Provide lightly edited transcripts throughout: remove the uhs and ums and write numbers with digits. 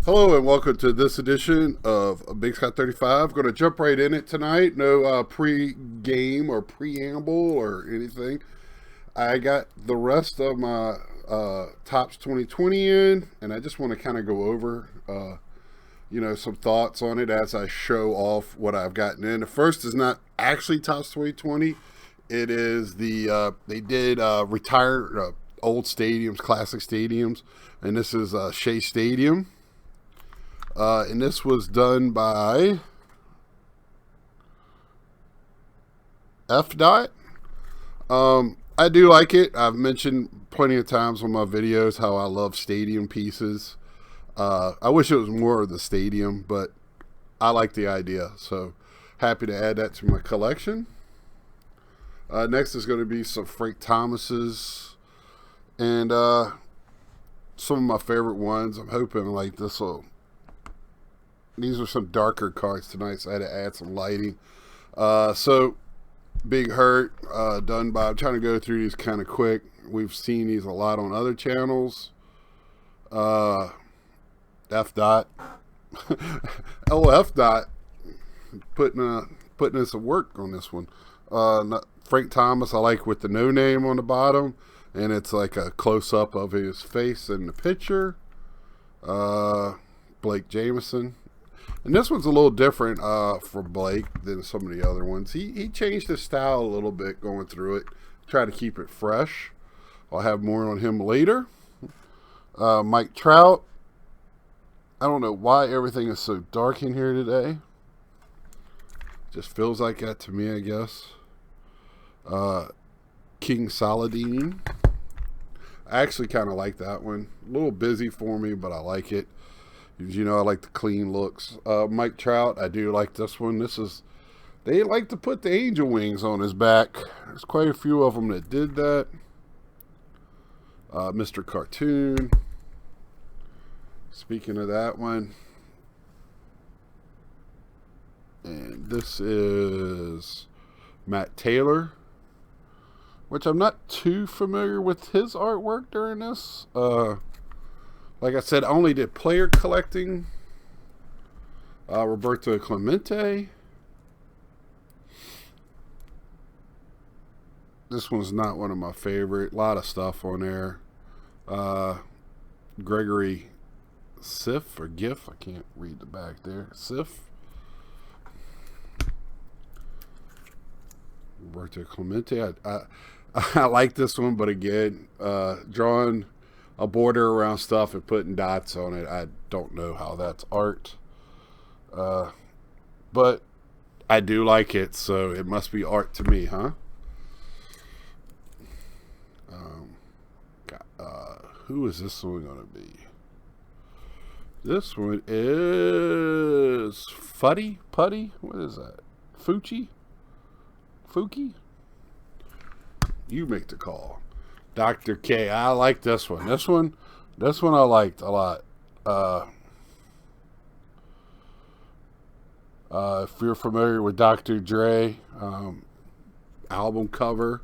Hello and welcome to this edition of Big Sky 35. Going to jump right in it tonight. No pre-game or preamble or anything. I got the rest of my Tops 2020 in, and I just want to kind of go over, some thoughts on it as I show off what I've gotten in. The first is not actually Tops 2020. It is they did retire old stadiums, classic stadiums, and this is Shea Stadium. And this was done by FDOT. I do like it. I've mentioned plenty of times on my videos how I love stadium pieces. I wish it was more of the stadium, but I like the idea. So happy to add that to my collection. Next is going to be some Frank Thomas's and some of my favorite ones. I'm hoping like this will. These are some darker cards tonight, so I had to add some lighting. So, Big Hurt, done by, I'm trying to go through these kind of quick. We've seen these a lot on other channels. F-Dot. LF-Dot putting in some work on this one. Frank Thomas, I like with the no name on the bottom, and it's like a close-up of his face in the picture. Blake Jameson. And this one's a little different for Blake than some of the other ones. He changed his style a little bit going through it. Try to keep it fresh. I'll have more on him later. Mike Trout. I don't know why everything is so dark in here today. Just feels like that to me, I guess. King Saladin. I actually kind of like that one. A little busy for me, but I like it. You know, I like the clean looks. Mike Trout, I do like this one. They like to put the angel wings on his back. There's quite a few of them that did that. Mr. Cartoon. Speaking of that one. And this is Matt Taylor, which I'm not too familiar with his artwork during this. Like I said, I only did player collecting. Roberto Clemente. This one's not one of my favorite. A lot of stuff on there. Gregory Sif or Gif. I can't read the back there. Sif. Roberto Clemente. I like this one, but again, drawing a border around stuff and putting dots on it. I don't know how that's art. But I do like it, so it must be art to me, huh? Who is this one going to be? This one is Fuddy? Putty? What is that? Fuki? You make the call. Dr. K. I like this one. This one I liked a lot. If you're familiar with Dr. Dre, album cover,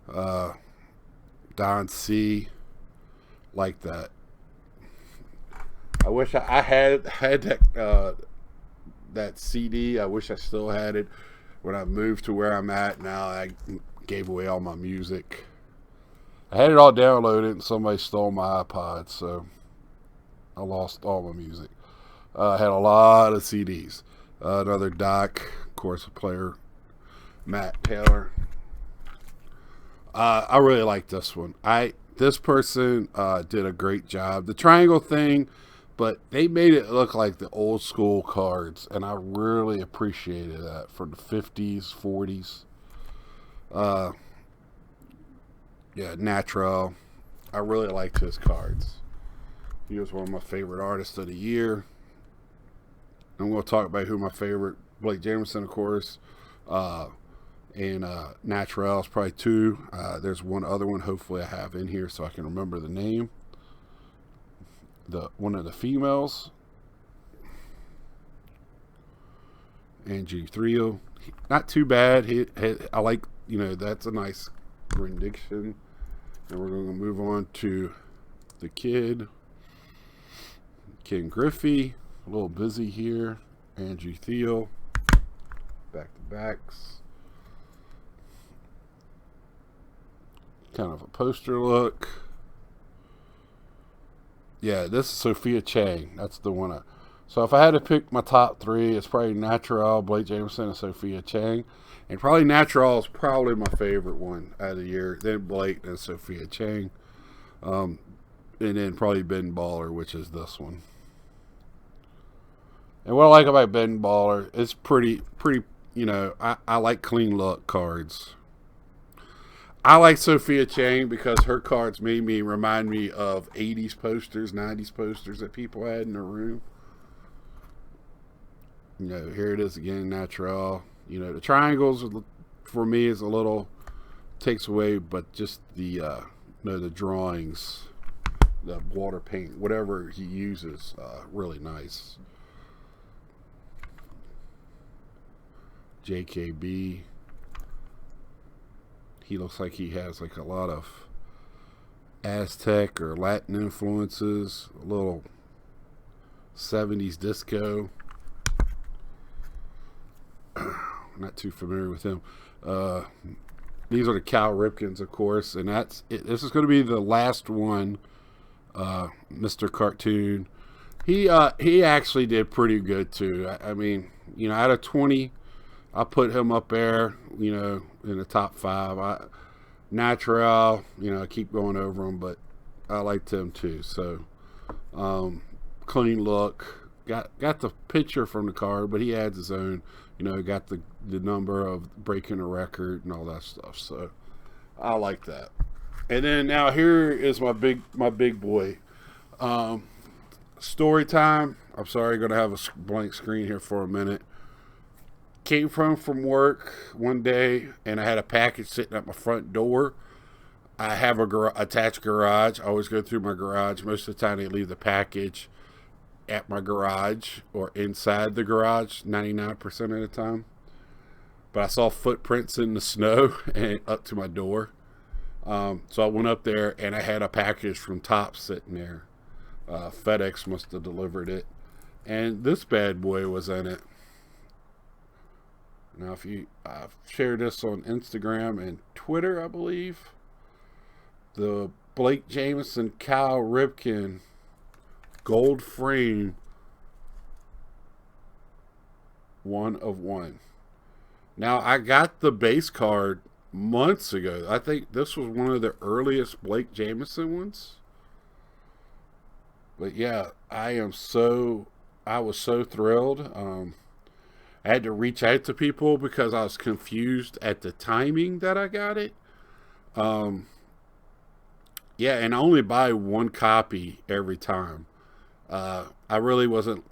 Don C, like that. I wish I had that CD. I wish I still had it. When I moved to where I'm at now, I gave away all my music. I had it all downloaded and somebody stole my iPod, so I lost all my music. I had a lot of CDs. Another Doc, of course, a player, Matt Taylor. I really like this one. This person did a great job. The triangle thing, but they made it look like the old school cards, and I really appreciated that from the 50s, 40s. Yeah, Natural. I really liked his cards. He was one of my favorite artists of the year. I'm going to talk about who my favorite, Blake Jameson, of course, and Natural is probably two. There's one other one, hopefully I have in here so I can remember the name. One of the females, Angie Thrio. Not too bad. I like, that's a nice rendition. And we're going to move on to the kid. Ken Griffey, a little busy here. Andrew Thiel, back to backs. Kind of a poster look. Yeah, this is Sophia Chang. That's the one. So if I had to pick my top three, it's probably Natural, Blake Jameson, and Sophia Chang. And probably Natural is probably my favorite one out of the year. Then Blake, then Sophia Chang. And then probably Ben Baller, which is this one. And what I like about Ben Baller, it's pretty, I like clean look cards. I like Sophia Chang because her cards remind me of 80s posters, 90s posters that people had in their room. Here it is again, Natural. The triangles for me is a little takes away, but just the the drawings, the water paint, whatever he uses, really nice. JKB. He looks like he has like a lot of Aztec or Latin influences, a little 70s disco. Not too familiar with him. These are the Cal Ripkens, of course, and that's it. This is going to be the last one. Mr. Cartoon, he actually did pretty good too. I mean, out of 20, I put him up there, in the top 5. Natural, I keep going over him, but I liked him too. So, clean look. Got the picture from the card, but he adds his own. Got the number of breaking a record and all that stuff. So, I like that. And then now here is my big boy. Story time. I'm sorry, going to have a blank screen here for a minute. Came from work one day and I had a package sitting at my front door. I have a attached garage. I always go through my garage. Most of the time they leave the package at my garage or inside the garage 99% of the time. But I saw footprints in the snow and up to my door. So I went up there and I had a package from Topps sitting there. FedEx must have delivered it. And this bad boy was in it. Now, I've shared this on Instagram and Twitter, I believe. The Blake Jameson Cal Ripken gold frame 1 of 1. Now, I got the base card months ago. I think this was one of the earliest Blake Jameson ones. But yeah, I was so thrilled. I had to reach out to people because I was confused at the timing that I got it. Yeah, and I only buy one copy every time. I really wasn't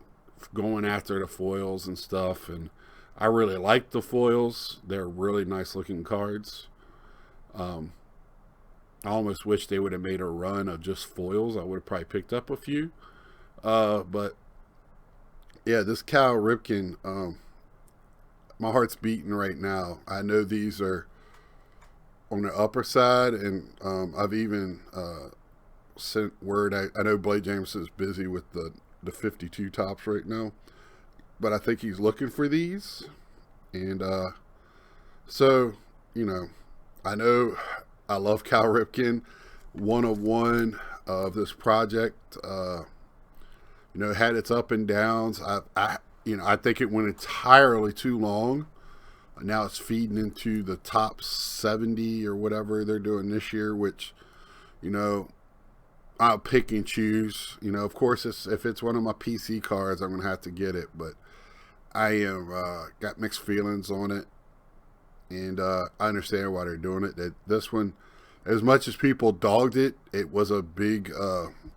going after the foils and stuff, and I really like the foils. They're really nice looking cards. I almost wish they would have made a run of just foils. I would have probably picked up a few. But yeah, this Cal Ripken, my heart's beating right now. I know these are on the upper side, and I've even sent word. I know Blake Jameson is busy with the 52 Topps right now, but I think he's looking for these. And so, I know I love Cal Ripken. 1 of 1 of this project, had its up and downs. I think it went entirely too long. Now it's feeding into the top 70 or whatever they're doing this year, which, I'll pick and choose. Of course, if it's one of my PC cards, I'm going to have to get it. But I am got mixed feelings on it. And I understand why they're doing it. That this one, as much as people dogged it, it was a big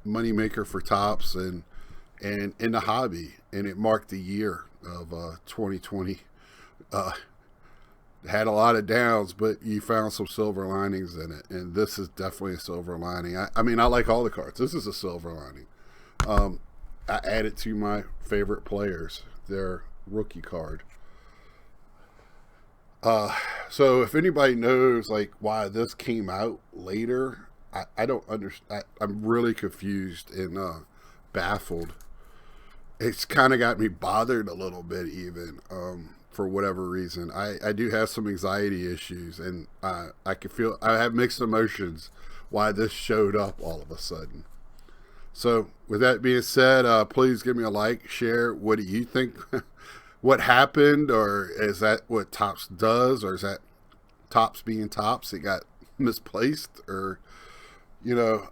money maker for Topps and in the hobby. And it marked the year of 2020. Had a lot of downs, but you found some silver linings in it, and this is definitely a silver lining. I mean, I like all the cards. This is a silver lining. I added to my favorite players, their rookie card. So if anybody knows like why this came out later, I don't understand. I'm really confused and baffled it's kind of got me bothered a little bit, even for whatever reason. I do have some anxiety issues, and I can feel I have mixed emotions why this showed up all of a sudden. So, with that being said, please give me a like, share. What do you think? What happened, or is that what Tops does, or is that Tops being Tops? It got misplaced, or you know,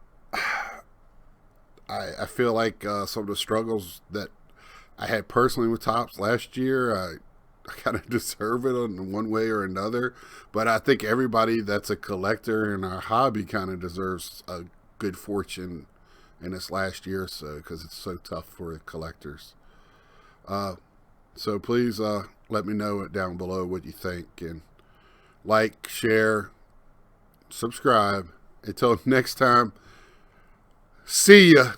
I feel like some of the struggles that I had personally with Tops last year, I kind of deserve it in one way or another. But I think everybody that's a collector in our hobby kind of deserves a good fortune in this last year or so, because it's so tough for collectors. Uh, so please let me know down below what you think, and like, share, subscribe. Until next time, see ya.